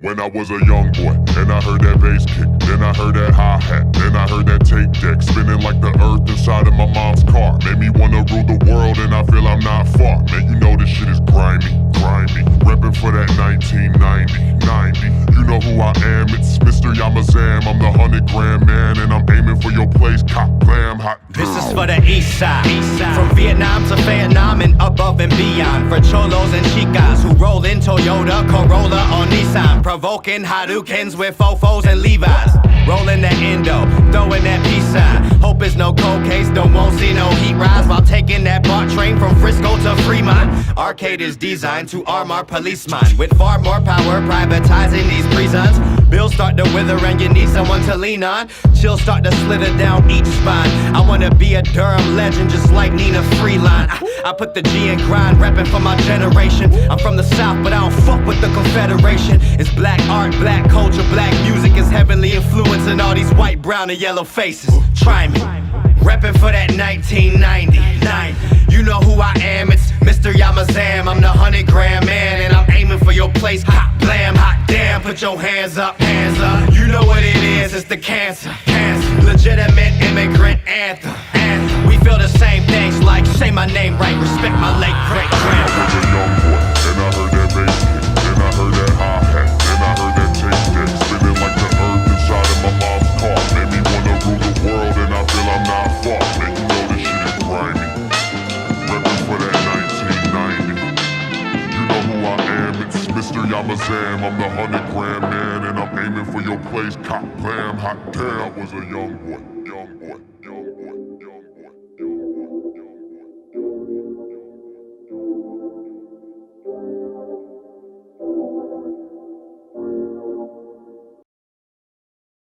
When I was a young boy, and I heard that bass kick, then I heard that hi-hat, then I heard that tape deck, spinning like the earth inside of my mom's car. Made me wanna rule the world, and I feel I'm not far. Man, you know this shit is grimy, reppin' for that 1990. You know who I am, it's Mr. Yamazam. I'm the 100-gram man, and I'm aiming for your place, cop, glam, hot girl. This is for the east side. From Vietnam to Vietnam and above and beyond. For cholos and chicas who roll in Toyota, Corolla or Nissan, provoking Hadoukens with Fofos and Levi's. Rolling that Indo, throwing that peace sign. Hope it's no cold case, won't see no heat rise while taking that BART train from Frisco to Fremont. Arcade is designed to arm our policemen with far more power, privatizing these prisons. Bills start to wither and you need someone to lean on. Chills start to slither down each spine. I wanna be a Durham legend just like Nina Freeline. I put the G in grind, reppin' for my generation. I'm from the South, but I don't fuck with the Confederation. It's black art, black culture, black music is heavily influencing all these white, brown, and yellow faces. Try me, reppin' for that 1990. You know who I am, it's Mr. Yamazam. I'm the 100-gram man, and I'm aiming for your place. Hot blam, hot damn, put your hands up, hands up. You know what it is, it's the cancer. Legitimate immigrant anthem. We feel the same things like say my name right, respect my late great grandpa. I was a young boy, and I heard that bass kick, then I heard that hi-hat, then I heard that tape deck, spinning like the earth inside of my mom's car. Made me wanna rule the world, and I feel I'm not far. Man, you know this shit is grimy, reppin' for that 1990. You know who I am, it's Mr. Yamazam. I'm the 100-gram man, and I'm aiming for your place, cop, glam, hot damn. I was a young boy.